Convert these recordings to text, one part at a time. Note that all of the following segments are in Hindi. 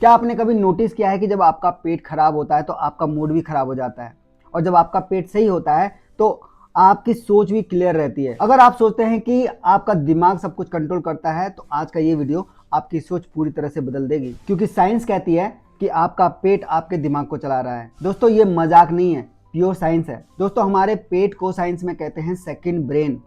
क्या आपने कभी नोटिस किया है कि जब आपका पेट खराब होता है तो आपका मूड भी खराब हो जाता है, और जब आपका पेट सही होता है तो आपकी सोच भी क्लियर रहती है। अगर आप सोचते हैं कि आपका दिमाग सब कुछ कंट्रोल करता है तो आज का ये वीडियो आपकी सोच पूरी तरह से बदल देगी, क्योंकि साइंस कहती है कि आपका पेट आपके दिमाग को चला रहा है। दोस्तों, ये मजाक नहीं है, प्योर साइंस है। दोस्तों, हमारे पेट को साइंस में कहते हैं सेकंड ब्रेन।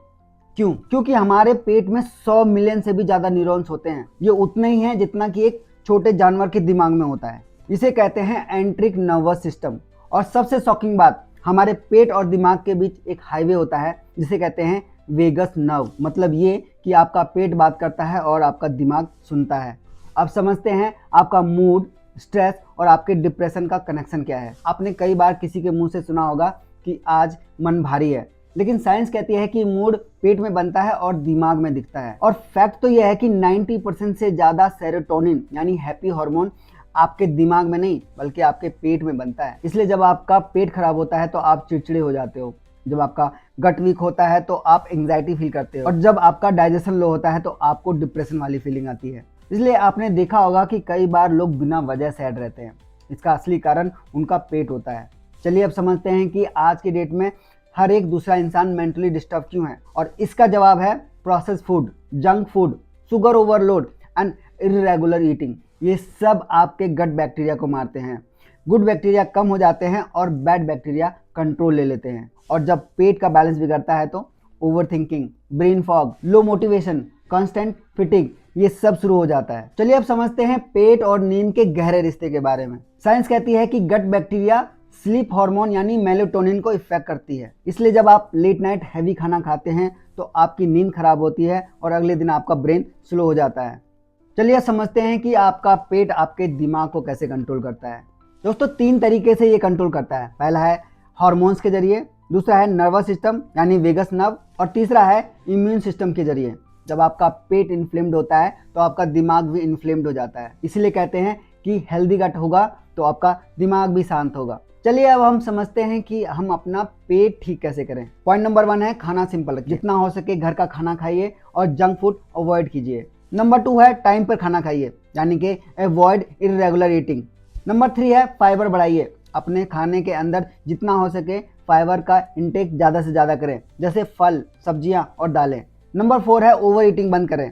क्यों? क्योंकि हमारे पेट में 100 मिलियन से भी ज्यादा न्यूरॉन्स होते हैं। ये उतना ही है जितना कि एक छोटे जानवर के दिमाग में होता है। इसे कहते हैं एंट्रिक नर्वस सिस्टम। और सबसे शॉकिंग बात, हमारे पेट और दिमाग के बीच एक हाईवे होता है जिसे कहते हैं वेगस नर्व। मतलब ये कि आपका पेट बात करता है और आपका दिमाग सुनता है। अब समझते हैं आपका मूड, स्ट्रेस और आपके डिप्रेशन का कनेक्शन क्या है। आपने कई बार किसी के मुंह से सुना होगा कि आज मन भारी है, लेकिन साइंस कहती है कि मूड पेट में बनता है और दिमाग में दिखता है। और फैक्ट तो यह है कि 90% से ज्यादा सेरोटोनिन यानी हैप्पी हार्मोन आपके दिमाग में नहीं बल्कि आपके पेट में बनता है। इसलिए जब आपका पेट खराब होता है तो आप चिड़चिड़े हो जाते हो, जब आपका गट वीक होता है तो आप एंग्जाइटी फील करते हो, और जब आपका डाइजेशन लो होता है तो आपको डिप्रेशन वाली फीलिंग आती है। इसलिए आपने देखा होगा कि कई बार लोग बिना वजह सैड रहते हैं। इसका असली कारण उनका पेट होता है। चलिए अब समझते हैं कि आज की डेट में हर एक दूसरा इंसान मेंटली डिस्टर्ब क्यों है, और इसका जवाब है process food, junk food, sugar overload and irregular eating. ये सब आपके गट बैक्टीरिया को मारते हैं। गुड बैक्टीरिया कम हो जाते हैं और बैड बैक्टीरिया कंट्रोल ले लेते हैं। और जब पेट का बैलेंस बिगड़ता है तो over thinking, brain fog, low motivation, constant fitting, ये सब शुरू हो जाता है। चलिए अब समझते हैं पेट और नींद के गहरे रिश्ते के बारे में। साइंस कहती है कि गट बैक्टीरिया स्लीप हार्मोन यानी मेलेटोनिन को इफेक्ट करती है। इसलिए जब आप लेट नाइट हैवी खाना खाते हैं तो आपकी नींद खराब होती है और अगले दिन आपका ब्रेन स्लो हो जाता है। चलिए समझते हैं कि आपका पेट आपके दिमाग को कैसे कंट्रोल करता है। दोस्तों, 3 तरीके से ये कंट्रोल करता है। पहला है हार्मोन्स के जरिए, दूसरा है नर्वस सिस्टम यानी वेगस नर्व, और तीसरा है इम्यून सिस्टम के जरिए। जब आपका पेट इन्फ्लेम्ड होता है तो आपका दिमाग भी इन्फ्लेम्ड हो जाता है। इसलिए कहते हैं कि हेल्दी गट होगा तो आपका दिमाग भी शांत होगा। चलिए अब हम समझते हैं कि हम अपना पेट ठीक कैसे करें। पॉइंट नंबर 1 है खाना सिंपल रखिए। जितना हो सके घर का खाना खाइए और जंक फूड अवॉइड कीजिए। नंबर 2 है टाइम पर खाना खाइए, यानी कि अवॉइड इरेगुलर ईटिंग। नंबर 3 है फाइबर बढ़ाइए। अपने खाने के अंदर जितना हो सके फाइबर का इंटेक ज़्यादा से ज़्यादा करें, जैसे फल, सब्जियां और दालें। नंबर 4 है ओवर ईटिंग बंद करें।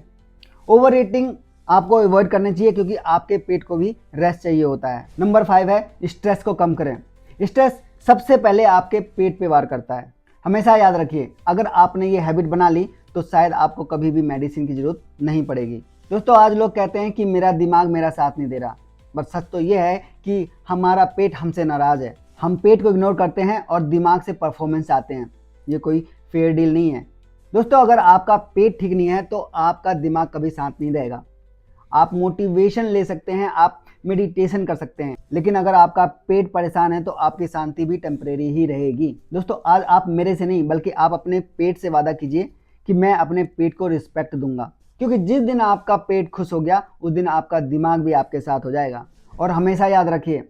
ओवर ईटिंग आपको अवॉइड करनी चाहिए क्योंकि आपके पेट को भी रेस्ट चाहिए होता है। नंबर 5 है स्ट्रेस को कम करें। स्ट्रेस सबसे पहले आपके पेट पे वार करता है। हमेशा याद रखिए, अगर आपने ये हैबिट बना ली तो शायद आपको कभी भी मेडिसिन की जरूरत नहीं पड़ेगी। दोस्तों, आज लोग कहते हैं कि मेरा दिमाग मेरा साथ नहीं दे रहा, बट सच तो ये है कि हमारा पेट हमसे नाराज है। हम पेट को इग्नोर करते हैं और दिमाग से परफॉर्मेंस चाहते हैं। ये कोई फेयर डील नहीं है। दोस्तों, अगर आपका पेट ठीक नहीं है तो आपका दिमाग कभी शांत नहीं रहेगा। आप मोटिवेशन ले सकते हैं, आप मेडिटेशन कर सकते हैं, लेकिन अगर आपका पेट परेशान है तो आपकी शांति भी टेम्परेरी ही रहेगी। दोस्तों, आज आप मेरे से नहीं बल्कि आप अपने पेट से वादा कीजिए कि मैं अपने पेट को रिस्पेक्ट दूंगा, क्योंकि जिस दिन आपका पेट खुश हो गया उस दिन आपका दिमाग भी आपके साथ हो जाएगा। और हमेशा याद रखिए,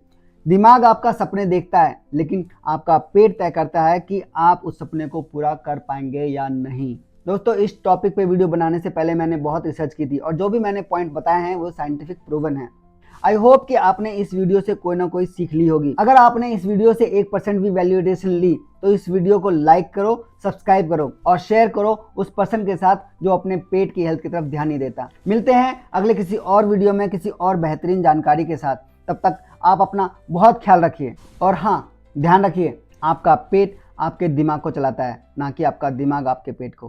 दिमाग आपका सपने देखता है लेकिन आपका पेट तय करता है कि आप उस सपने को पूरा कर पाएंगे या नहीं। दोस्तों, इस टॉपिक पे वीडियो बनाने से पहले मैंने बहुत रिसर्च की थी और जो भी मैंने पॉइंट बताए हैं वो साइंटिफिक प्रूवन है। आई होप कि आपने इस वीडियो से कोई ना कोई सीख ली होगी। अगर आपने इस वीडियो से 1% भी वैल्यूएशन ली तो इस वीडियो को लाइक करो, सब्सक्राइब करो और शेयर करो उस पर्सन के साथ जो अपने पेट की हेल्थ की तरफ ध्यान नहीं देता। मिलते हैं अगले किसी और वीडियो में किसी और बेहतरीन जानकारी के साथ। तब तक आप अपना बहुत ख्याल रखिए, और हाँ, ध्यान रखिए, आपका पेट आपके दिमाग को चलाता है, ना कि आपका दिमाग आपके पेट को।